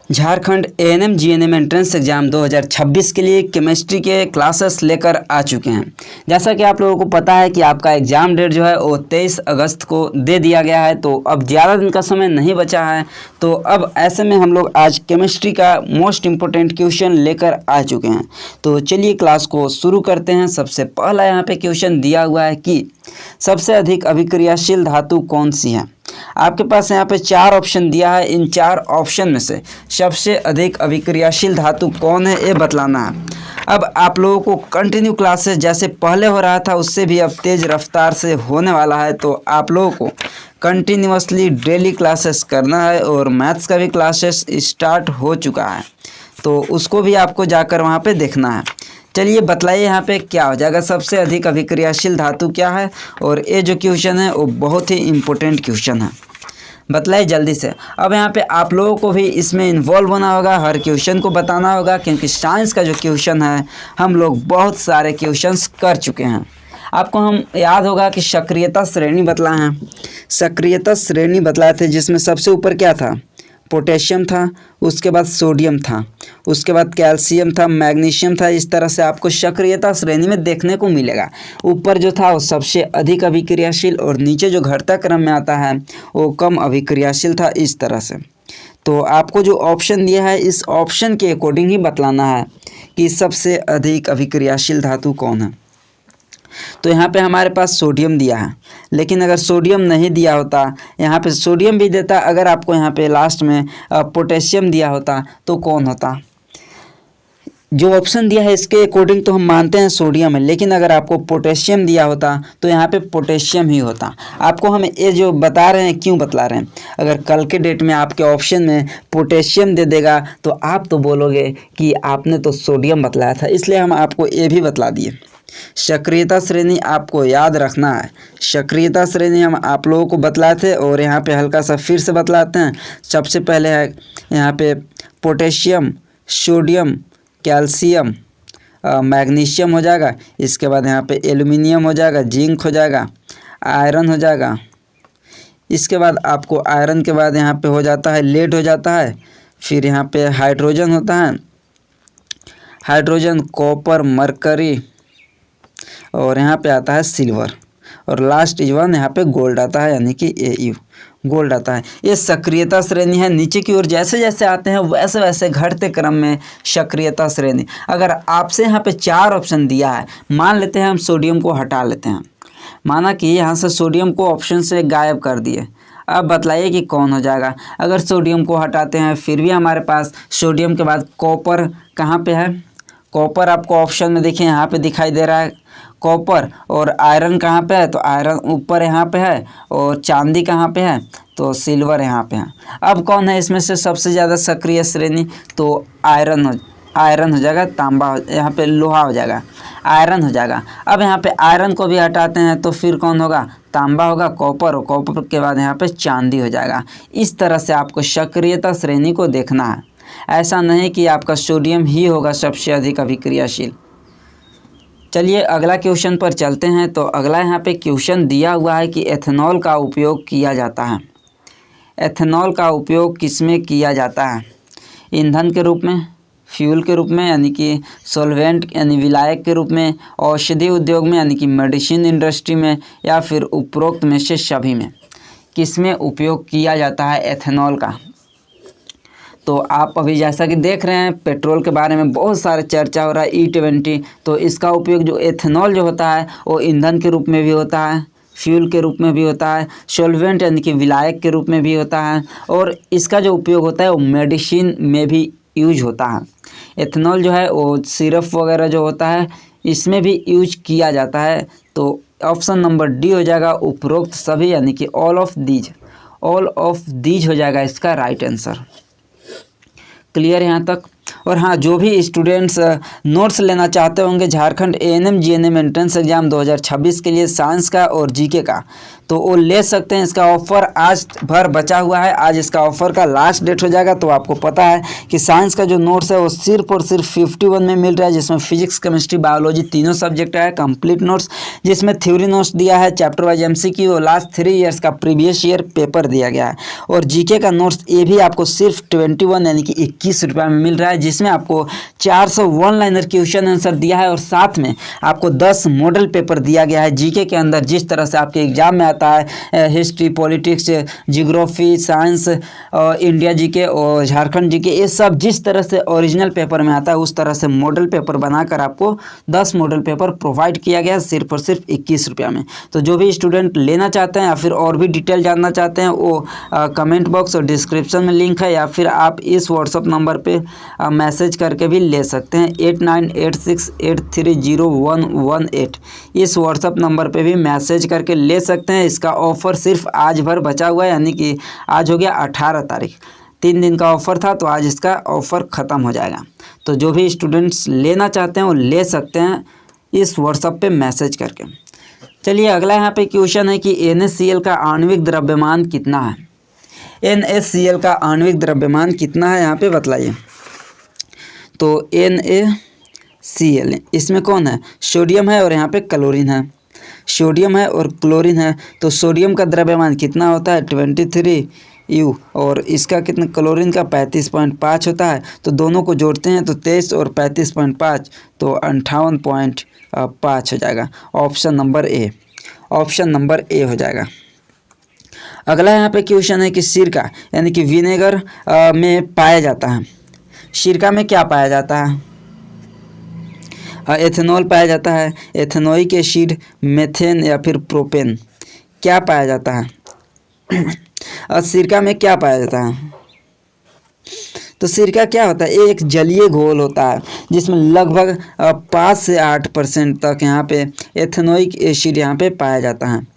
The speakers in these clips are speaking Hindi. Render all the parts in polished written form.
Jharkhand ANM GNM entrance exam 2026 के लिए केमिस्ट्री के क्लासेस लेकर आ चुके हैं। जैसा कि आप लोगों को पता है कि आपका एग्ज़ाम डेट जो है वो 23 अगस्त को दे दिया गया है, तो अब ज़्यादा दिन का समय नहीं बचा है। तो अब ऐसे में हम लोग आज केमिस्ट्री का मोस्ट इम्पोर्टेंट क्वेश्चन लेकर आ चुके हैं। तो चलिए क्लास को शुरू करते हैं। सबसे पहला यहाँ पे क्वेश्चन दिया हुआ है कि सबसे अधिक अभिक्रियाशील धातु कौन सी है। आपके पास यहाँ पे 4 ऑप्शन दिया है। इन 4 ऑप्शन में से सबसे अधिक अभिक्रियाशील धातु कौन है ये बतलाना है। अब आप लोगों को कंटिन्यू क्लासेस जैसे पहले हो रहा था उससे भी अब तेज़ रफ्तार से होने वाला है। तो आप लोगों को कंटिन्यूअसली डेली क्लासेस करना है और मैथ्स का भी क्लासेस स्टार्ट हो चुका है, तो उसको भी आपको जाकर वहाँ पे देखना है। चलिए बतलाइए यहाँ पे क्या हो जाएगा, सबसे अधिक अभिक्रियाशील धातु क्या है। और ये जो क्वेश्चन है वो बहुत ही इम्पोर्टेंट क्वेश्चन है, बतलाइए जल्दी से। अब यहाँ पे आप लोगों को भी इसमें इन्वॉल्व होना होगा, हर क्वेश्चन को बताना होगा, क्योंकि साइंस का जो क्वेश्चन है हम लोग बहुत सारे क्वेश्चंस कर चुके हैं। आपको हम याद होगा कि सक्रियता श्रेणी बतलाए हैं, सक्रियता श्रेणी बतलाए थे जिसमें सबसे ऊपर क्या था, पोटेशियम था, उसके बाद सोडियम था, उसके बाद कैल्शियम था, मैग्नीशियम था। इस तरह से आपको सक्रियता श्रेणी में देखने को मिलेगा। ऊपर जो था वो सबसे अधिक अभिक्रियाशील और नीचे जो घटता क्रम में आता है वो कम अभिक्रियाशील था, इस तरह से। तो आपको जो ऑप्शन दिया है इस ऑप्शन के अकॉर्डिंग ही बतलाना है कि सबसे अधिक अभिक्रियाशील धातु कौन है। तो यहाँ पे हमारे पास सोडियम दिया है, लेकिन अगर सोडियम नहीं दिया होता, यहाँ पे सोडियम भी देता, अगर आपको यहाँ पे लास्ट में पोटेशियम दिया होता तो कौन होता। जो ऑप्शन दिया है इसके अकॉर्डिंग तो हम मानते हैं सोडियम है, लेकिन अगर आपको पोटेशियम दिया होता तो यहाँ पे पोटेशियम ही होता। आपको हम ये जो बता रहे हैं क्यों बतला रहे हैं, अगर कल के डेट में आपके ऑप्शन में पोटेशियम दे देगा तो आप तो बोलोगे कि आपने तो सोडियम बतलाया था, इसलिए हम आपको ये भी बतला दिए। सक्रियता श्रेणी आपको याद रखना है। सक्रियता श्रेणी हम आप लोगों को बतलाए थे और यहाँ पे हल्का सा फिर से बतलाते हैं। सबसे पहले है यहाँ पे पोटेशियम, सोडियम, कैल्शियम, मैग्नीशियम हो जाएगा। इसके बाद यहाँ पे एल्युमिनियम हो जाएगा, जिंक हो जाएगा, आयरन हो जाएगा। इसके बाद आपको आयरन के बाद यहाँ पे हो जाता है लेड हो जाता है। फिर यहाँ पे हाइड्रोजन होता है, हाइड्रोजन, कॉपर, मरकरी, और यहाँ पे आता है सिल्वर, और लास्ट इज वन यहाँ पे गोल्ड आता है, यानी कि AU गोल्ड आता है। ये सक्रियता श्रेणी है। नीचे की ओर जैसे जैसे आते हैं वैसे वैसे घटते क्रम में सक्रियता श्रेणी। अगर आपसे यहाँ पे 4 ऑप्शन दिया है, मान लेते हैं हम सोडियम को हटा लेते हैं, माना कि यहाँ से सोडियम को ऑप्शन से गायब कर दिए। अब बतलाइए कि कौन हो जाएगा। अगर सोडियम को हटाते हैं फिर भी हमारे पास सोडियम के बाद कॉपर कहाँ पे है, कॉपर आपको ऑप्शन में देखिए यहाँ पे दिखाई दे रहा है कॉपर। और आयरन कहाँ पे है, तो आयरन ऊपर यहाँ पे है। और चांदी कहाँ पे है, तो सिल्वर यहाँ पे है। अब कौन है इसमें से सबसे ज़्यादा सक्रिय श्रेणी, तो आयरन हो जाएगा, तांबा यहाँ पे लोहा हो जाएगा, आयरन हो जाएगा। अब यहाँ पे आयरन को भी हटाते हैं तो फिर कौन होगा, तांबा होगा, कॉपर, और कॉपर के बाद यहाँ पे चांदी हो जाएगा। इस तरह से आपको सक्रियता श्रेणी को देखना है। ऐसा नहीं कि आपका सोडियम ही होगा सबसे अधिक अभिक्रियाशील। चलिए अगला क्वेश्चन पर चलते हैं। तो अगला यहाँ पे क्वेश्चन दिया हुआ है कि एथेनॉल का उपयोग किया जाता है। एथेनॉल का उपयोग किसमें किया जाता है, ईंधन के रूप में, फ्यूल के रूप में यानी कि सॉल्वेंट यानी विलायक के रूप में, औषधि उद्योग में यानी कि मेडिसिन इंडस्ट्री में, या फिर उपरोक्त में से सभी में किसमें उपयोग किया जाता है एथेनॉल का। तो आप अभी जैसा कि देख रहे हैं पेट्रोल के बारे में बहुत सारे चर्चा हो रहा है E20, तो इसका उपयोग जो एथेनॉल जो होता है वो ईंधन के रूप में भी होता है, फ्यूल के रूप में भी होता है, सॉल्वेंट यानी कि विलायक के रूप में भी होता है, और इसका जो उपयोग होता है वो मेडिसिन में भी यूज होता है। एथेनॉल जो है वो सिरप वगैरह जो होता है इसमें भी यूज किया जाता है। तो ऑप्शन नंबर D हो जाएगा, उपरोक्त सभी यानी कि ऑल ऑफ दीज हो जाएगा इसका राइट आंसर। क्लियर यहाँ तक। और हाँ, जो भी स्टूडेंट्स नोट्स लेना चाहते होंगे Jharkhand ANM GNM entrance exam 2026 के लिए साइंस का और जीके का, तो वो ले सकते हैं। इसका ऑफ़र आज भर बचा हुआ है, आज इसका ऑफ़र का लास्ट डेट हो जाएगा। तो आपको पता है कि साइंस का जो नोट्स है वो सिर्फ और सिर्फ 51 में मिल रहा है, जिसमें फिजिक्स, केमिस्ट्री, बायोलॉजी तीनों सब्जेक्ट है कंप्लीट नोट्स, जिसमें थ्योरी नोट्स दिया है, चैप्टर वाइज एमसीक्यू और लास्ट 3 ईयर्स का प्रीवियस ईयर पेपर दिया गया है। और जीके का नोट्स ये भी आपको सिर्फ 21 यानी कि 21 रुपये में मिल रहा है, जिसमें आपको 400 वन लाइनर क्वेश्चन आंसर दिया है और साथ में आपको 10 मॉडल पेपर दिया गया है जीके के अंदर। जिस तरह से आपके एग्जाम में आता है history, politics, geography, science, India GK और झारखंड जीके, ये सब जिस तरह से ओरिजिनल पेपर में आता है उस तरह से मॉडल पेपर बनाकर आपको 10 मॉडल पेपर प्रोवाइड किया गया सिर्फ और सिर्फ 21 रुपये में। तो जो भी स्टूडेंट लेना चाहते हैं या फिर और भी डिटेल जानना चाहते हैं वो कमेंट बॉक्स और डिस्क्रिप्शन में लिंक है, या फिर आप इस व्हाट्सअप नंबर पे मैसेज करके भी ले सकते हैं 8986830118। इस व्हाट्सअप नंबर पे भी मैसेज करके ले सकते हैं। इसका ऑफ़र सिर्फ आज भर बचा हुआ है, यानी कि आज हो गया 18 तारीख, 3 दिन का ऑफ़र था, तो आज इसका ऑफ़र ख़त्म हो जाएगा। तो जो भी स्टूडेंट्स लेना चाहते हैं वो ले सकते हैं इस व्हाट्सअप पे मैसेज करके। चलिए अगला यहाँ पे क्वेश्चन है कि NaCl का आणविक द्रव्यमान कितना है। NaCl का आणविक द्रव्यमान कितना है यहाँ पे बतलाइए। तो NaCl इसमें कौन है, सोडियम है और यहाँ पे क्लोरीन है, सोडियम है और क्लोरीन है। तो सोडियम का द्रव्यमान कितना होता है 23U और इसका कितना, क्लोरीन का 35.5 होता है। तो दोनों को जोड़ते हैं तो 23 और 35.5 तो 58.5 हो जाएगा। Option number A, option number A हो जाएगा। अगला यहाँ पे क्वेश्चन है कि सिरका यानी कि विनेगर में पाया जाता है। सिरका में क्या पाया जाता है, एथेनॉल पाया जाता है, एथेनोइक एसिड, मेथेन या फिर प्रोपेन, क्या पाया जाता है। और सिरका में क्या पाया जाता है, तो सिरका क्या होता है, ये एक जलीय घोल होता है जिसमें लगभग 5 से 8% तक यहाँ पे एथेनोइक एसिड यहाँ पे पाया जाता है।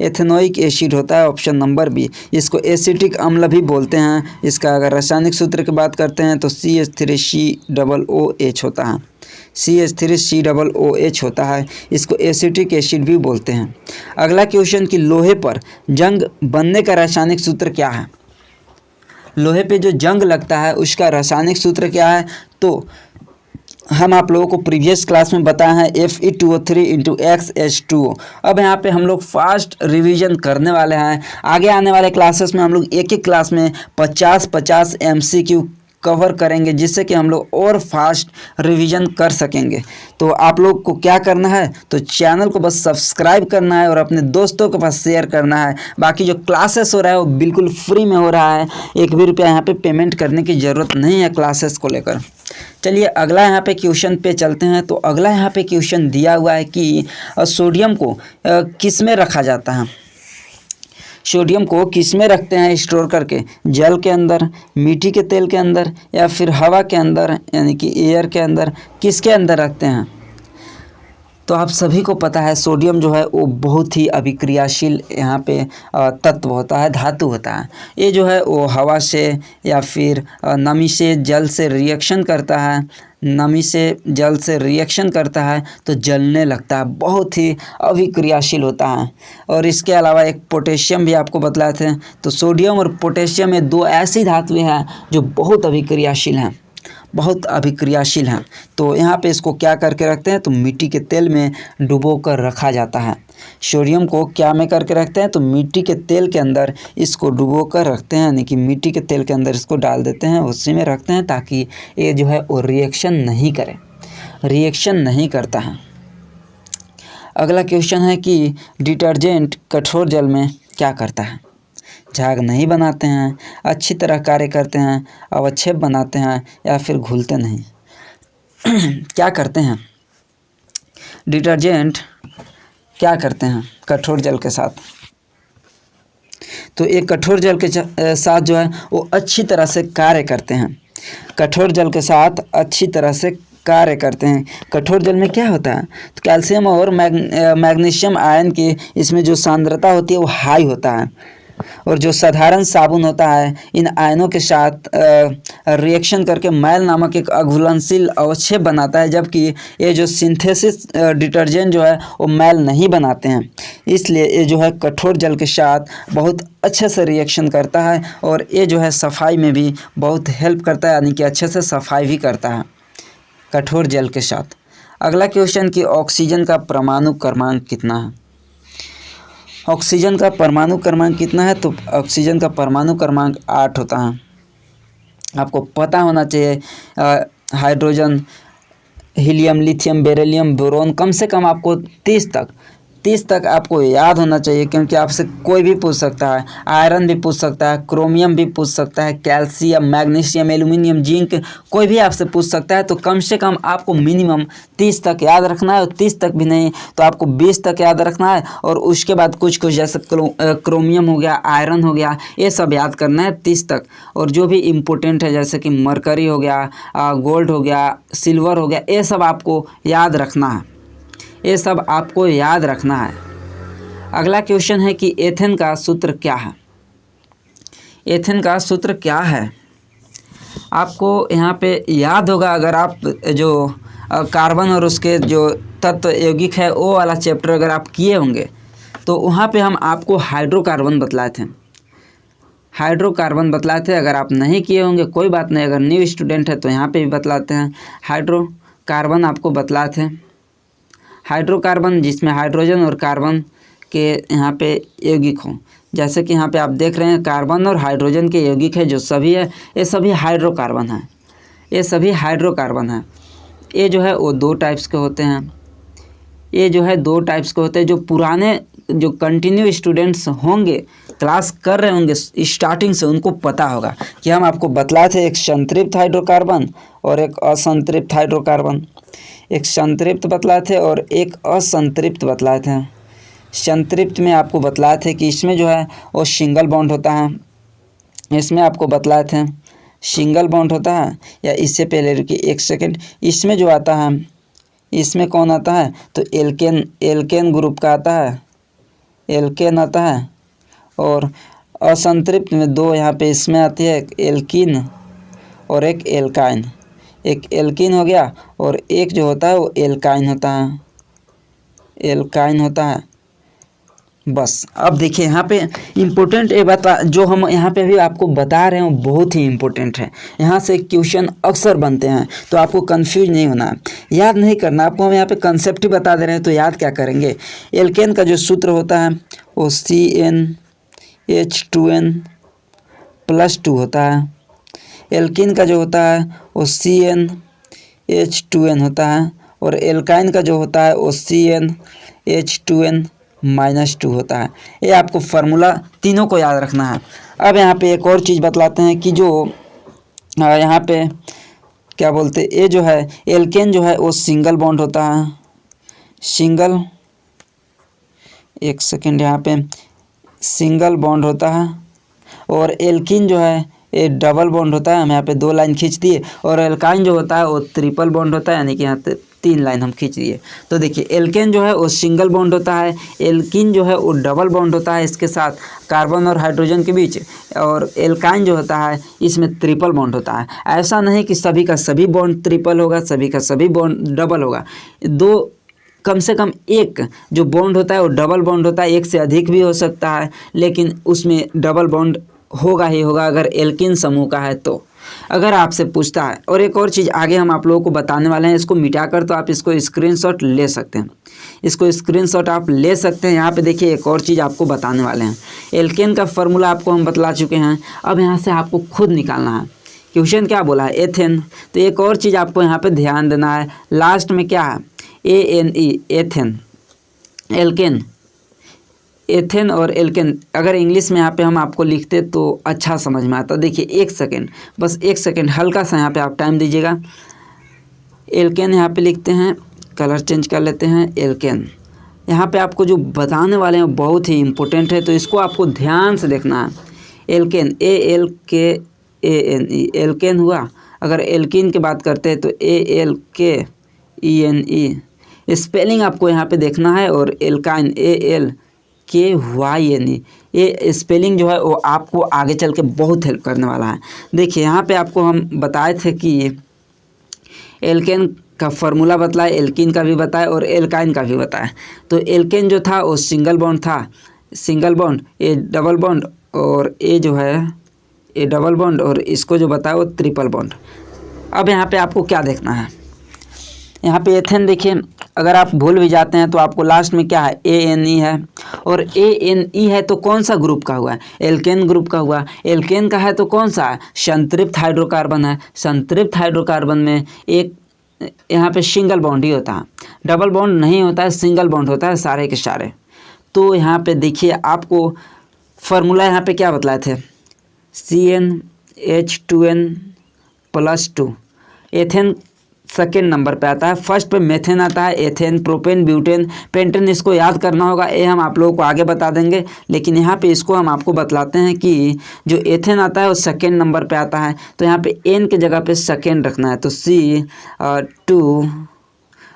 एथेनोइक एसिड होता है ऑप्शन नंबर बी। इसको एसिटिक अम्ल भी बोलते हैं। इसका अगर रासायनिक सूत्र की बात करते हैं तो CH3COOH होता है, CH3COOH होता है। इसको एसिटिक एसिड भी बोलते हैं। अगला क्वेश्चन कि लोहे पर जंग बनने का रासायनिक सूत्र क्या है। लोहे पे जो जंग लगता है उसका रासायनिक सूत्र क्या है, तो हम आप लोगों को प्रीवियस क्लास में बताया है Fe2O3 × अब यहाँ पे हम लोग फास्ट रिवीजन करने वाले हैं। आगे आने वाले क्लासेस में हम लोग एक क्लास में 50-50 MCQ कवर करेंगे, जिससे कि हम लोग और फास्ट रिवीजन कर सकेंगे। तो आप लोग को क्या करना है, तो चैनल को बस सब्सक्राइब करना है और अपने दोस्तों के पास शेयर करना है। बाकी जो क्लासेस हो रहा है वो बिल्कुल फ्री में हो रहा है, 1 भी रुपया यहाँ पे पेमेंट करने की ज़रूरत नहीं है क्लासेस को लेकर। चलिए अगला यहाँ पे क्वेश्चन पे चलते हैं। तो अगला यहाँ पे क्वेश्चन दिया हुआ है कि सोडियम को किस में रखा जाता है। सोडियम को किस में रखते हैं स्टोर करके, जल के अंदर, मिट्टी के तेल के अंदर या फिर हवा के अंदर यानी कि एयर के अंदर, किसके अंदर रखते हैं। तो आप सभी को पता है सोडियम जो है वो बहुत ही अभिक्रियाशील यहाँ पे तत्व होता है, धातु होता है। ये जो है वो हवा से या फिर नमी से, जल से रिएक्शन करता है, नमी से जल से रिएक्शन करता है तो जलने लगता है, बहुत ही अभिक्रियाशील होता है। और इसके अलावा एक पोटेशियम भी आपको बतलाए थे। तो सोडियम और पोटेशियम में 2 ऐसी धातुएं हैं जो बहुत अभिक्रियाशील हैं, बहुत अभिक्रियाशील हैं। तो यहाँ पे इसको क्या करके रखते हैं, तो मिट्टी के तेल में डुबो कर रखा जाता है। सोडियम को क्या में करके रखते हैं, तो मिट्टी के तेल के अंदर इसको डुबो कर रखते हैं, यानी कि मिट्टी के तेल के अंदर इसको डाल देते हैं, उसी में रखते हैं ताकि ये जो है वो रिएक्शन नहीं करे, रिएक्शन नहीं करता है। अगला क्वेश्चन है कि डिटर्जेंट कठोर जल में क्या करता है। झाग नहीं बनाते हैं, अच्छी तरह कार्य करते हैं, अवक्षेप बनाते हैं या फिर घुलते नहीं। क्या करते हैं डिटर्जेंट, क्या करते हैं कठोर जल के साथ। तो एक कठोर जल के साथ जो है वो अच्छी तरह से कार्य करते हैं, कठोर जल के साथ अच्छी तरह से कार्य करते हैं। कठोर जल में क्या होता है, तो कैल्शियम और मैग्नीशियम आयन की इसमें जो सांद्रता होती है वो हाई होता है, और जो साधारण साबुन होता है इन आयनों के साथ रिएक्शन करके मैल नामक एक अघुलनशील अवक्षेप बनाता है, जबकि ये जो सिंथेसिस डिटर्जेंट जो है वो मैल नहीं बनाते हैं। इसलिए ये जो है कठोर जल के साथ बहुत अच्छे से रिएक्शन करता है और ये जो है सफाई में भी बहुत हेल्प करता है, यानी कि अच्छे से सफाई भी करता है कठोर जल के साथ। अगला क्वेश्चन कि ऑक्सीजन का परमाणु क्रमांक कितना है। ऑक्सीजन का परमाणु क्रमांक कितना है, तो ऑक्सीजन का परमाणु क्रमांक 8 होता है। आपको पता होना चाहिए hydrogen, helium, lithium, beryllium, boron, कम से कम आपको 30 तक आपको याद होना चाहिए, क्योंकि आपसे कोई भी पूछ सकता है। आयरन भी पूछ सकता है, क्रोमियम भी पूछ सकता है, कैल्शियम, मैग्नीशियम, एल्यूमिनियम, जिंक, कोई भी आपसे पूछ सकता है। तो कम से कम आपको मिनिमम 30 तक याद रखना है, और 30 तक भी नहीं तो आपको 20 तक याद रखना है। और उसके बाद कुछ जैसे क्रोमियम हो गया, आयरन हो गया, ये सब याद करना है 30 तक। और जो भी इम्पोर्टेंट है जैसे कि मरकरी हो गया, गोल्ड हो गया, सिल्वर हो गया, ये सब आपको याद रखना है, ये सब आपको याद रखना है। अगला क्वेश्चन है कि एथेन का सूत्र क्या है। एथेन का सूत्र क्या है आपको यहाँ पे याद होगा, अगर आप जो कार्बन और उसके जो तत्व यौगिक है वो वाला चैप्टर अगर आप किए होंगे तो वहाँ पे हम आपको हाइड्रोकार्बन बतलाए थे। हाइड्रोकार्बन बतलाए थे। अगर आप नहीं किए होंगे कोई बात नहीं, अगर न्यू स्टूडेंट है तो यहाँ पे भी बतलाते हैं। हाइड्रोकार्बन आपको बतलाए थे। हाइड्रोकार्बन जिसमें हाइड्रोजन और कार्बन के यहाँ पे यौगिक हों, जैसे कि यहाँ पे आप देख रहे हैं कार्बन और हाइड्रोजन के यौगिक है जो सभी है, ये सभी हाइड्रोकार्बन हैं, ये सभी हाइड्रोकार्बन हैं। ये जो है वो 2 टाइप्स के होते हैं। ये जो है 2 टाइप्स के होते हैं। जो पुराने जो कंटिन्यू स्टूडेंट्स होंगे, क्लास कर रहे होंगे स्टार्टिंग से, उनको पता होगा कि हम आपको बतलाए थे एक संतृप्त हाइड्रोकार्बन और एक असंतृप्त हाइड्रोकार्बन। एक संतृप्त बतलाए थे और एक असंतृप्त बतलाए थे। संतृप्त में आपको बतलाए थे कि इसमें जो है वो सिंगल बॉन्ड होता है। इसमें आपको बतलाए थे सिंगल बॉन्ड होता है। या इससे पहले रुकिए 1 सेकेंड, इसमें जो आता है, इसमें कौन आता है, तो एल्केन ग्रुप का आता है, एल्केन आता है। और असंतृप्त में 2 यहाँ पे इसमें आती है, एक एल्कीन और एक एल्काइन। एक एल्कीन हो गया और एक जो होता है वो एल्काइन होता है, एल्काइन होता है। बस अब देखिए यहाँ पे इम्पोर्टेंट ये बात जो हम यहाँ पे भी आपको बता रहे हैं बहुत ही इम्पोर्टेंट है। यहाँ से क्वेश्चन अक्सर बनते हैं, तो आपको कंफ्यूज नहीं होना, याद नहीं करना। आपको हम यहाँ पे कंसेप्ट ही बता दे रहे हैं, तो याद क्या करेंगे। एल्केन का जो सूत्र होता है वो CnH2n+2 होता है। एल्कीन का जो होता है वो CnH2n होता है। और एल्काइन का जो होता है वो CnH2n-2 होता है। ये आपको फार्मूला तीनों को याद रखना है। अब यहाँ पे एक और चीज़ बतलाते हैं कि जो यहाँ पे क्या बोलते हैं, ये जो है एल्केन जो है वो सिंगल बॉन्ड होता है, सिंगल, 1 सेकेंड, यहाँ पे सिंगल बॉन्ड होता है। और एल्कीन जो है ये डबल बॉन्ड होता है। हम यहाँ पे 2 लाइन खींच दिए। और एल्काइन जो होता है वो ट्रिपल बॉन्ड होता है, यानी कि यहाँ 3 लाइन हम खींच दिए। तो देखिए एल्केन जो है वो सिंगल बॉन्ड होता है, एल्कीन जो है वो डबल बॉन्ड होता है इसके साथ कार्बन और हाइड्रोजन के बीच, और एल्काइन जो होता है इसमें ट्रिपल बॉन्ड होता है। ऐसा नहीं कि सभी का सभी बॉन्ड ट्रिपल होगा, सभी का सभी बॉन्ड डबल होगा। 2 कम से कम एक जो बॉन्ड होता है वो डबल बॉन्ड होता है, एक से अधिक भी हो सकता है, लेकिन उसमें डबल बॉन्ड होगा ही होगा अगर एल्कीन समूह का है तो। अगर आपसे पूछता है, और एक और चीज़ आगे हम आप लोगों को बताने वाले हैं, इसको मिटाकर तो आप इसको स्क्रीनशॉट ले सकते हैं, इसको स्क्रीनशॉट आप ले सकते हैं। यहाँ पे देखिए एक और चीज़ आपको बताने वाले हैं। एल्केन का फार्मूला आपको हम बतला चुके हैं, अब यहाँ से आपको खुद निकालना है। क्वेश्चन क्या बोला है, एथेन। तो एक और चीज़ आपको यहाँ पे ध्यान देना है, लास्ट में क्या है, ANE, एथेन, एल्केन, एथेन और एल्केन। अगर इंग्लिश में यहाँ पे हम आपको लिखते तो अच्छा समझ में आता। देखिए 1 सेकेंड, बस 1 सेकेंड, हल्का सा यहाँ पे आप टाइम दीजिएगा। एल्केन यहाँ पे लिखते हैं, कलर चेंज कर लेते हैं, एल्केन। यहाँ पे आपको जो बताने वाले हैं बहुत ही इम्पोर्टेंट है, तो इसको आपको ध्यान से देखना है। एल्केन, ALKANE, एल्केन हुआ। अगर एल्कीन की बात करते हैं तो ALKENE, स्पेलिंग आपको यहाँ पे देखना है। और एल्काइन, KYNE, ये स्पेलिंग जो है वो आपको आगे चल के बहुत हेल्प करने वाला है। देखिए यहाँ पे आपको हम बताए थे कि एल्केन का फार्मूला बतलाए, एल्कीन का भी बताया और एल्काइन का भी बताया। तो एल्केन जो था वो सिंगल बॉन्ड था, सिंगल बॉन्ड, ये डबल बॉन्ड और ये जो है ये डबल बॉन्ड, और इसको जो बताया वो ट्रिपल बॉन्ड। अब यहाँ पे आपको क्या देखना है, यहाँ पे एथेन देखिए, अगर आप भूल भी जाते हैं तो आपको लास्ट में क्या है ANE है, और ANE है तो कौन सा ग्रुप का हुआ है, एल्केन ग्रुप का हुआ। एल्केन का है तो कौन सा है, संतृप्त हाइड्रोकार्बन है। संतृप्त हाइड्रोकार्बन में एक यहाँ पे सिंगल बॉन्ड ही होता है, डबल बॉन्ड नहीं होता है, सिंगल बॉन्ड होता है सारे के सारे। तो यहाँ पे देखिए आपको फार्मूला यहाँ पे क्या बतलाए थे, CnH2n+2। एथेन सेकेंड नंबर पे आता है, फर्स्ट पे मेथेन आता है, एथेन, प्रोपेन, ब्यूटेन, पेंटेन। इसको याद करना होगा, ये हम आप लोगों को आगे बता देंगे, लेकिन यहाँ पे इसको हम आपको बतलाते हैं कि जो एथेन आता है वो सेकेंड नंबर पे आता है। तो यहाँ पे N के जगह पे सेकेंड रखना है, तो C2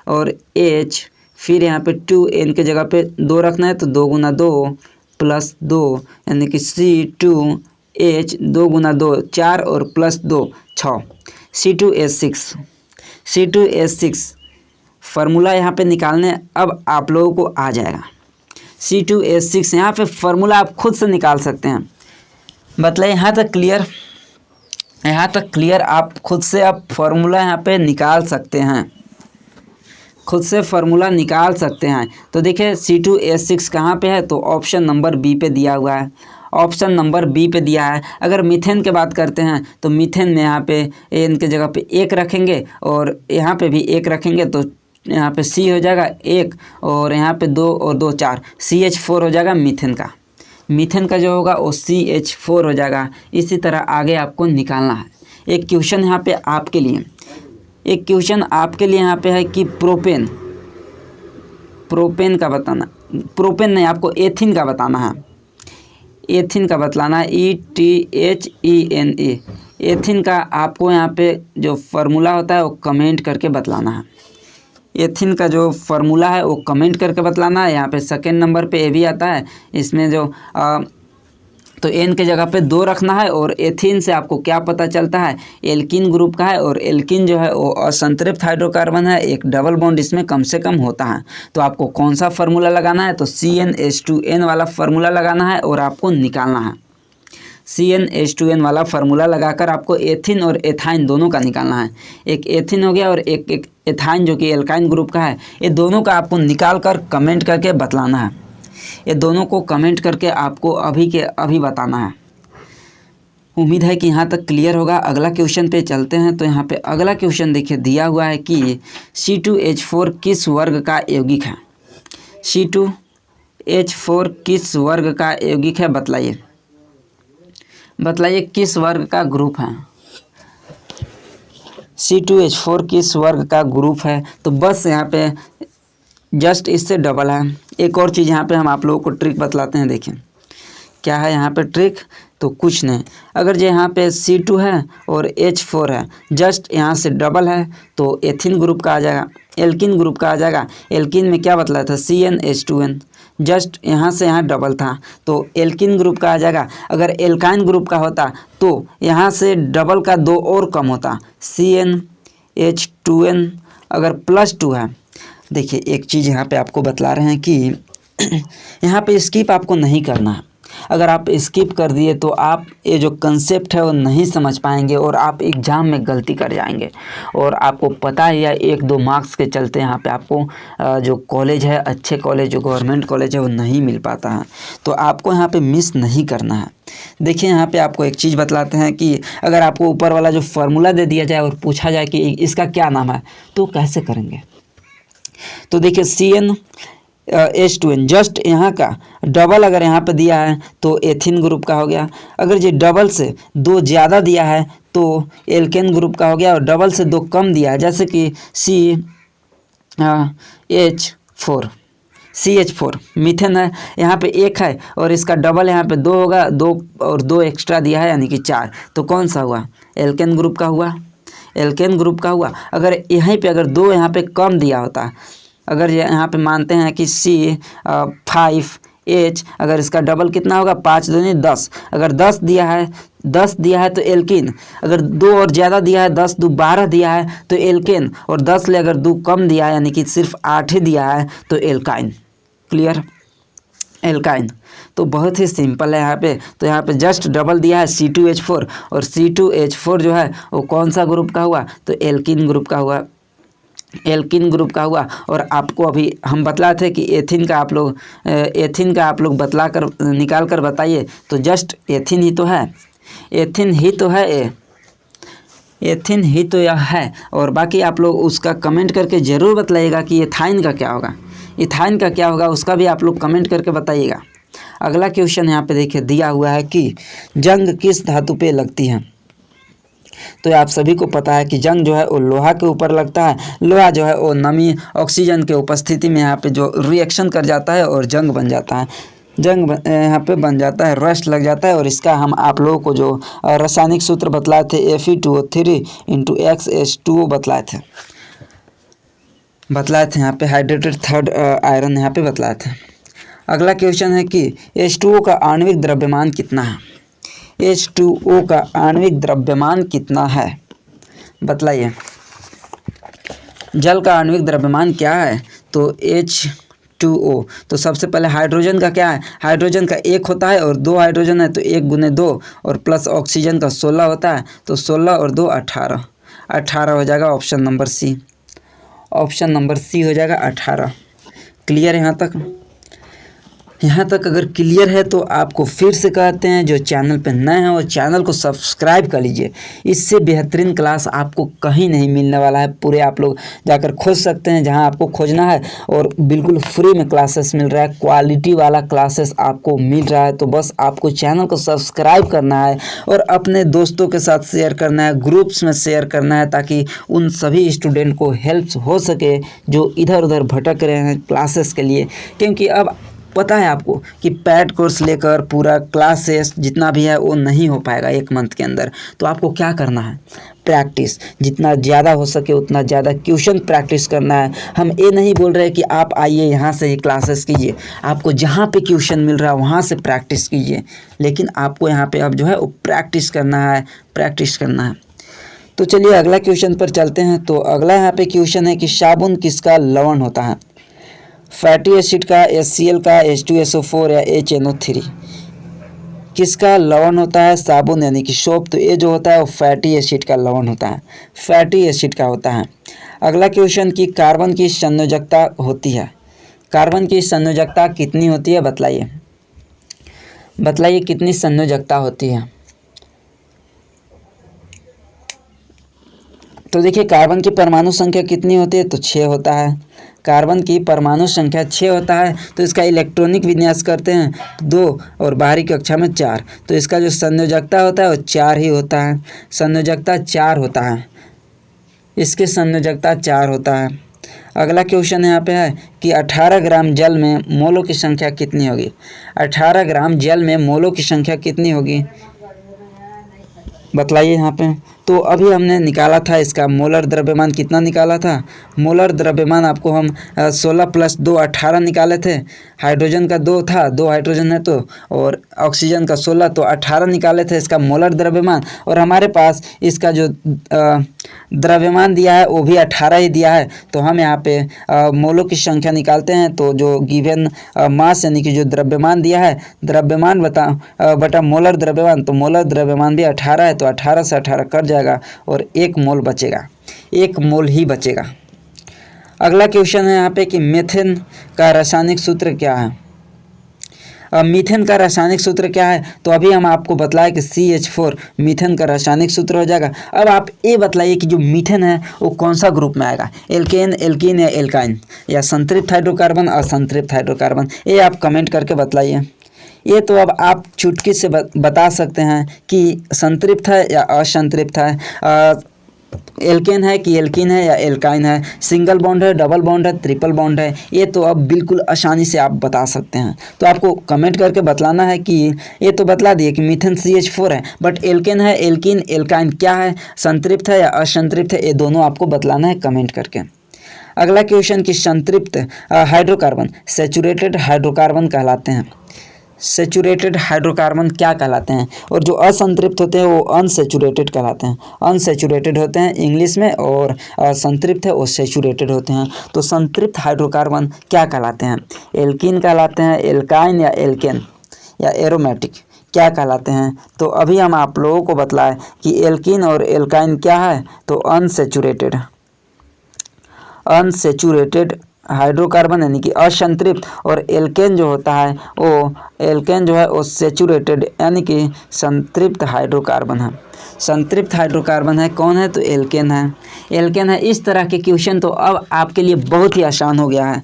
और H, फिर यहाँ पे 2N के जगह पे 2 रखना है, तो 2 × 2 + 2 यानी कि C2H, 2 × 2 4 और +2 6, C2H6। C2H6 फार्मूला यहाँ पे निकालने अब आप लोगों को आ जाएगा। C2H6 यहाँ पे फार्मूला आप खुद से निकाल सकते हैं। मतलब यहाँ तक क्लियर, यहाँ तक क्लियर, आप खुद से अब फार्मूला यहाँ पे निकाल सकते हैं, खुद से फार्मूला निकाल सकते हैं। तो देखिए C2H6 कहाँ पे है, तो ऑप्शन नंबर बी पे दिया हुआ है, ऑप्शन नंबर बी पे दिया है। अगर मीथेन की बात करते हैं तो मीथेन में यहाँ पे N के जगह पे 1 रखेंगे और यहाँ पे भी 1 रखेंगे, तो यहाँ पे C हो जाएगा 1 और यहाँ पे 2 और 2 4, CH4 हो जाएगा मीथेन का। मीथेन का जो होगा वो CH4 हो जाएगा। इसी तरह आगे आपको निकालना है। एक क्वेश्चन यहाँ पे आपके लिए, एक क्वेश्चन आपके लिए यहाँ पे है कि प्रोपेन, प्रोपेन का बताना, प्रोपेन नहीं, आपको एथिन का बताना है, एथिन का बतलाना है, ETHENE। एथिन का आपको यहाँ पे जो फार्मूला होता है वो कमेंट करके बतलाना है। एथिन का जो फार्मूला है वो कमेंट करके बतलाना है। यहाँ पे सेकेंड नंबर पे ए भी आता है, इसमें जो तो N के जगह पे 2 रखना है। और एथिन से आपको क्या पता चलता है, एल्कीन ग्रुप का है, और एल्कीन जो है वो असंतृप्त हाइड्रोकार्बन है, एक डबल बॉन्ड इसमें कम से कम होता है। तो आपको कौन सा फार्मूला लगाना है, तो CnH2n वाला फार्मूला लगाना है और आपको निकालना है। CnH2n वाला फार्मूला लगाकर आपको एथिन और एथाइन दोनों का निकालना है। एक एथिन हो गया और एक एथाइन जो कि एल्काइन ग्रुप का है, ये दोनों का आपको निकाल कर कमेंट करके बतलाना है। ये दोनों को कमेंट करके आपको अभी के अभी बताना है। उम्मीद है कि यहाँ तक क्लियर होगा। अगला क्वेश्चन पे चलते हैं। तो यहाँ पे अगला क्वेश्चन देखिए दिया हुआ है कि C2H4 किस वर्ग का यौगिक है। C2H4 किस वर्ग का यौगिक है, बतलाइए, बतलाइए किस वर्ग का ग्रुप है। C2H4 किस वर्ग का ग्रुप है। तो बस यहाँ पे जस्ट इससे डबल है। एक और चीज़ यहाँ पे हम आप लोगों को ट्रिक बतलाते हैं। देखिए क्या है यहाँ पे ट्रिक, तो कुछ नहीं, अगर जो यहाँ पे C2 है और H4 है, जस्ट यहाँ से डबल है तो एथिन ग्रुप का आ जाएगा, एल्किन ग्रुप का आ जाएगा। एल्किन में क्या बतलाया था, CnH2n, जस्ट यहाँ से यहाँ डबल था तो एल्किन ग्रुप का आ जाएगा। अगर एल्काइन ग्रुप का होता तो यहाँ से डबल का 2 और कम होता, CnH2n अगर +2 है। देखिए एक चीज़ यहाँ पे आपको बतला रहे हैं कि यहाँ पे स्किप आपको नहीं करना है। अगर आप स्किप कर दिए तो आप ये जो कंसेप्ट है वो नहीं समझ पाएंगे और आप एग्ज़ाम में गलती कर जाएंगे। और आपको पता ही है 1-2 मार्क्स के चलते यहाँ पे आपको जो कॉलेज है, अच्छे कॉलेज जो गवर्नमेंट कॉलेज है वो नहीं मिल पाता है। तो आपको यहाँ पे मिस नहीं करना है। देखिए यहाँ पे आपको एक चीज़ बतलाते हैं कि अगर आपको ऊपर वाला जो फार्मूला दे दिया जाए और पूछा जाए कि इसका क्या नाम है, तो कैसे करेंगे। तो देखिए CnH2n जस्ट यहाँ का डबल अगर यहाँ पे दिया है तो एथिन ग्रुप का हो गया। अगर ये डबल से 2 ज़्यादा दिया है तो एल्केन ग्रुप का हो गया, और डबल से 2 कम दिया है जैसे कि CH4 मीथेन है, यहाँ पे 1 है और इसका डबल यहाँ पे 2 होगा, 2 और 2 एक्स्ट्रा दिया है यानी कि 4, तो कौन सा हुआ, एल्केन ग्रुप का हुआ, एल्केन ग्रुप का हुआ। अगर यहीं पे अगर 2 यहाँ पे कम दिया होता, अगर यहाँ पे मानते हैं कि C5 H, अगर इसका डबल कितना होगा 5 दूनी 10, अगर 10 दिया है तो एल्कीन, अगर 2 और ज़्यादा दिया है 10 2 12 दिया है तो एल्केन, और 10 ले अगर 2 कम दिया है यानी कि सिर्फ 8 ही दिया है तो एल्काइन। Clear, alkyne. तो बहुत ही सिंपल है यहाँ पे। तो यहाँ पे जस्ट डबल दिया है C2H4, और C2H4 जो है वो कौन सा ग्रुप का हुआ, तो एल्कीन ग्रुप का हुआ, एल्कीन ग्रुप का हुआ। और आपको अभी हम बतलाए थे कि एथिन का आप लोग बतला कर निकाल कर बताइए, तो जस्ट एथिन ही तो है, एथिन ही तो है, एथिन ही तो यह है। और बाकी आप लोग उसका कमेंट करके ज़रूर बतलाइएगा कि एथाइन का क्या होगा, इथाइन का क्या होगा, उसका भी आप लोग कमेंट करके बताइएगा। अगला क्वेश्चन यहाँ पे देखिए दिया हुआ है कि जंग किस धातु पे लगती है। तो आप सभी को पता है कि जंग जो है वो लोहा के ऊपर लगता है। लोहा जो है वो नमी ऑक्सीजन के उपस्थिति में यहाँ पे जो रिएक्शन कर जाता है और जंग बन जाता है, जंग यहाँ पे बन जाता है, रस्ट लग जाता है। और इसका हम आप लोगों को जो रासायनिक सूत्र बतलाए थे Fe2O3 × XH2O बतलाए थे यहाँ पे हाइड्रेटेड थर्ड आयरन यहाँ पे बतलाए थे। अगला क्वेश्चन है कि H2O का आणविक द्रव्यमान कितना है, H2O का आणविक द्रव्यमान कितना है, बतलाइए। जल का आणविक द्रव्यमान क्या है, तो H2O। तो सबसे पहले हाइड्रोजन का क्या है, हाइड्रोजन का 1 होता है और 2 हाइड्रोजन है तो 1 × 2 और प्लस ऑक्सीजन का 16 होता है, तो 16 और 2 18, 18 हो जाएगा option number C, option number C हो जाएगा 18। क्लियर है यहाँ तक अगर क्लियर है तो आपको फिर से कहते हैं जो चैनल पे नए हैं वो चैनल को सब्सक्राइब कर लीजिए। इससे बेहतरीन क्लास आपको कहीं नहीं मिलने वाला है, पूरे आप लोग जाकर खोज सकते हैं जहां आपको खोजना है, और बिल्कुल फ्री में क्लासेस मिल रहा है, क्वालिटी वाला क्लासेस आपको मिल रहा है। तो बस आपको चैनल को सब्सक्राइब करना है और अपने दोस्तों के साथ शेयर करना है, ग्रुप्स में शेयर करना है, ताकि उन सभी स्टूडेंट को हेल्प हो सके जो इधर उधर भटक रहे हैं क्लासेस के लिए। क्योंकि अब पता है आपको कि पैड कोर्स लेकर पूरा क्लासेस जितना भी है वो नहीं हो पाएगा 1 मंथ के अंदर। तो आपको क्या करना है, प्रैक्टिस जितना ज़्यादा हो सके उतना ज़्यादा क्वेश्चन प्रैक्टिस करना है। हम ये नहीं बोल रहे कि आप आइए यहाँ से ही क्लासेस कीजिए, आपको जहाँ पे क्वेश्चन मिल रहा है वहाँ से प्रैक्टिस कीजिए, लेकिन आपको यहाँ पे अब जो है वो प्रैक्टिस करना है। तो चलिए अगला क्वेश्चन पर चलते हैं। तो अगला यहाँ पे क्वेश्चन है कि साबुन किसका लवण होता है, फैटी एसिड का, HCl का, H2SO4 या HNO3, किसका लवण होता है साबुन यानी कि सोप। तो ये जो होता है वो फैटी एसिड का लवण होता है, फैटी एसिड का होता है। अगला क्वेश्चन कि कार्बन की संयोजकता होती है, कार्बन की संयोजकता कितनी होती है, बतलाइए कितनी संयोजकता होती है। तो देखिए कार्बन की परमाणु संख्या कितनी होती है, तो 6 होता है। कार्बन की परमाणु संख्या 6 होता है। तो इसका इलेक्ट्रॉनिक विन्यास करते हैं 2 और बाहरी कक्षा में 4। तो इसका जो संयोजकता होता है वो 4 ही होता है, संयोजकता 4 होता है, इसके संयोजकता 4 होता है। अगला क्वेश्चन यहाँ पे है कि 18 ग्राम जल में मोलों की संख्या कितनी होगी, 18 ग्राम जल में मोलों की संख्या कितनी होगी, बतलाइए यहाँ पे। तो अभी हमने निकाला था इसका मोलर द्रव्यमान कितना निकाला था, मोलर द्रव्यमान आपको हम 16 + 2 18 निकाले थे। हाइड्रोजन का 2 था, 2 हाइड्रोजन है तो, और ऑक्सीजन का 16, तो 18 निकाले थे इसका मोलर द्रव्यमान। और हमारे पास इसका जो द्रव्यमान दिया है वो भी 18 ही दिया है। तो हम यहाँ पे मोलों की संख्या निकालते हैं। तो जो गिवन मास यानी कि जो द्रव्यमान दिया है, द्रव्यमान बटा मोलर द्रव्यमान, तो मोलर द्रव्यमान भी 18 है, तो 18 से 18 कट जाएगा और 1 मोल बचेगा, 1 मोल ही बचेगा। अगला क्वेश्चन है यहाँ पे कि मीथेन का रासायनिक सूत्र क्या है। मीथेन का रासायनिक सूत्र क्या है, तो अभी हम आपको बतलाए कि CH4 मीथेन का रासायनिक सूत्र हो जाएगा। अब आप ये बतलाइए कि जो मीथेन है वो कौन सा ग्रुप में आएगा, एल्केन, एल्कीन या एल्काइन, या संतृप्त हाइड्रोकार्बन, असंतृप्त हाइड्रोकार्बन, ये आप कमेंट करके बतलाइए। ये तो अब आप चुटकी से बता सकते हैं कि संतृप्त है या असंतृप्त है, एल्केन है कि एल्कीन है या एल्काइन है, सिंगल बॉन्ड है, डबल बॉन्ड है, ट्रिपल बॉन्ड है। ये तो अब बिल्कुल आसानी से आप बता सकते हैं। तो आपको कमेंट करके बतलाना है कि ये तो बतला दिए कि मीथेन CH4 है, बट एल्केन है, एल्कीन, एल्काइन क्या है, संतृप्त है या असंतृप्त है, ये दोनों आपको बतलाना है कमेंट करके। अगला क्वेश्चन कि संतृप्त हाइड्रोकार्बन सैचुरेटेड हाइड्रोकार्बन कहलाते हैं। सैचुरेटेड हाइड्रोकार्बन क्या कहलाते हैं, और जो असंतृप्त होते हैं वो अनसैचुरेटेड कहलाते हैं। अनसैचुरेटेड होते हैं इंग्लिश में, और संतृप्त है वो सैचुरेटेड होते हैं। तो संतृप्त हाइड्रोकार्बन क्या कहलाते हैं? एल्कीन कहलाते हैं, एल्काइन या एल्केन या एरोमेटिक क्या कहलाते हैं? तो अभी हम आप लोगों को बतलाएं कि एल्कीन और एल्काइन क्या है, तो अनसैचुरेटेड हाइड्रोकार्बन यानी कि असंतृप्त, और एल्केन जो होता है वो सैचुरेटेड यानी कि संतृप्त हाइड्रोकार्बन है। संतृप्त हाइड्रोकार्बन है कौन है, तो एल्केन है। इस तरह के क्वेश्चन तो अब आपके लिए बहुत ही आसान हो गया है।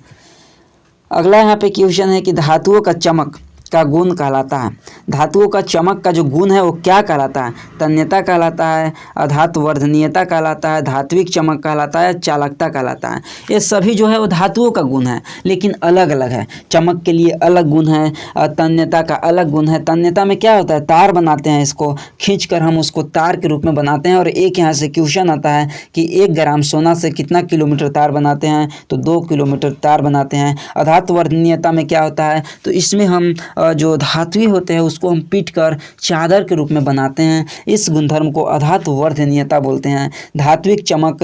अगला यहाँ पे क्वेश्चन है कि धातुओं का चमक का गुण कहलाता है। धातुओं का चमक का जो गुण है वो क्या कहलाता है? तन्यता कहलाता है, अधातुवर्धनीयता कहलाता है, धात्विक चमक कहलाता है, चालकता कहलाता है। ये सभी जो है वो धातुओं का गुण है, लेकिन अलग अलग है। चमक के लिए अलग गुण है, तन्यता का अलग गुण है। तन्यता में क्या होता है, तार बनाते हैं, इसको खींचकर हम उसको तार के रूप में बनाते हैं। और एक यहाँ से क्वेश्चन आता है कि 1 ग्राम सोना से कितना किलोमीटर तार बनाते हैं, तो 2 किलोमीटर तार बनाते हैं। अधातुवर्धनीयता में क्या होता है, तो इसमें हम जो धातुई होते हैं उसको हम पीट कर चादर के रूप में बनाते हैं। इस गुणधर्म को अधातुवर्धनीयता बोलते हैं। धात्विक चमक,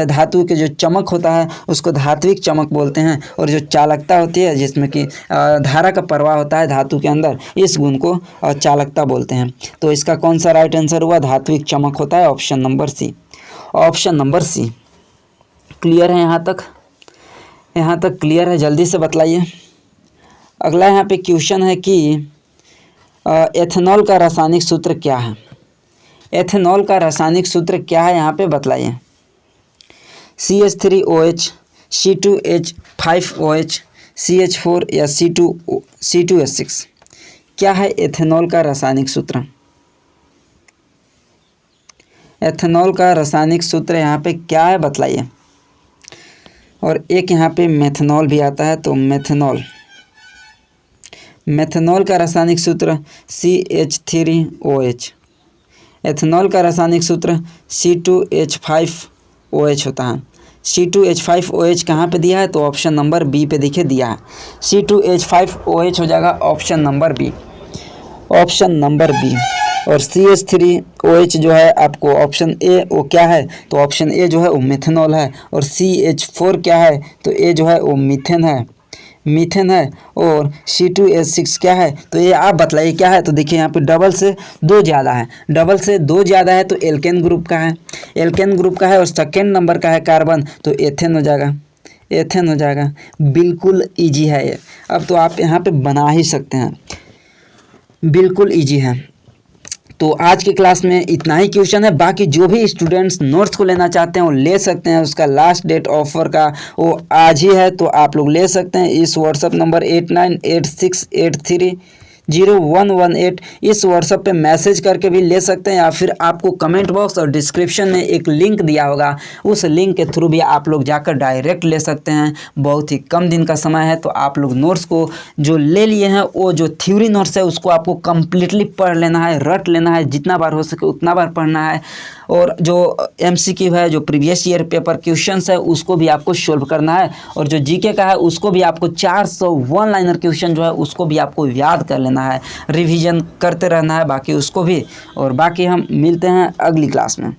धातु के जो चमक होता है उसको धात्विक चमक बोलते हैं। और जो चालकता होती है जिसमें कि धारा का प्रवाह होता है धातु के अंदर, इस गुण को चालकता बोलते हैं। तो इसका कौन सा राइट आंसर हुआ, धात्विक चमक होता है, option number C. Option number C clear है? यहाँ तक क्लियर है? जल्दी से बतलाइए। अगला यहाँ पे क्वेश्चन है कि एथेनॉल का रासायनिक सूत्र क्या है? एथेनॉल का रासायनिक सूत्र क्या है, यहाँ पे बतलाइए। CH3OH, C2H5OH, CH4 या C2H6 क्या है एथेनॉल का रासायनिक सूत्र? एथेनॉल का रासायनिक सूत्र यहाँ पे क्या है, बतलाइए। और एक यहाँ पे मेथनॉल भी आता है, तो मेथनॉल का रासायनिक सूत्र CH3OH। एथेनॉल का रासायनिक सूत्र C2H5OH होता है। C2H5OH कहाँ पे दिया है, तो ऑप्शन नंबर बी पे देखिए दिया है। C2H5OH हो जाएगा option number B. Option number B. और CH3OH जो है आपको ऑप्शन ए वो क्या है, तो ऑप्शन ए जो है वो मेथनॉल है। और CH4 क्या है, तो ए जो है वो मीथेन है। और C2H6 क्या है, तो ये आप बतलाइए क्या है। तो देखिए यहाँ पे डबल से 2 ज़्यादा है, तो एल्केन ग्रुप का है। और सेकेंड नंबर का है कार्बन, तो एथेन हो जाएगा। बिल्कुल इजी है ये। अब तो आप यहाँ पे बना ही सकते हैं, बिल्कुल इजी है। तो आज की क्लास में इतना ही क्वेश्चन है। बाकी जो भी स्टूडेंट्स नोट्स को लेना चाहते हैं वो ले सकते हैं। उसका लास्ट डेट ऑफर का वो आज ही है, तो आप लोग ले सकते हैं। इस व्हाट्सअप नंबर 8986830118 इस व्हाट्सअप पे मैसेज करके भी ले सकते हैं, या फिर आपको कमेंट बॉक्स और डिस्क्रिप्शन में एक लिंक दिया होगा, उस लिंक के थ्रू भी आप लोग जाकर डायरेक्ट ले सकते हैं। बहुत ही कम दिन का समय है, तो आप लोग नोट्स को जो ले लिए हैं वो जो थ्योरी नोट्स है उसको आपको कम्प्लीटली पढ़ लेना है, रट लेना है, जितना बार हो सके उतना बार पढ़ना है। और जो MCQ है, जो प्रीवियस ईयर पेपर क्वेश्चंस है, उसको भी आपको सोल्व करना है। और जो GK का है उसको भी आपको 400 वन लाइनर क्वेश्चन जो है उसको भी आपको याद कर लेना है, रिवीजन करते रहना है बाकी उसको भी। और बाकी हम मिलते हैं अगली क्लास में।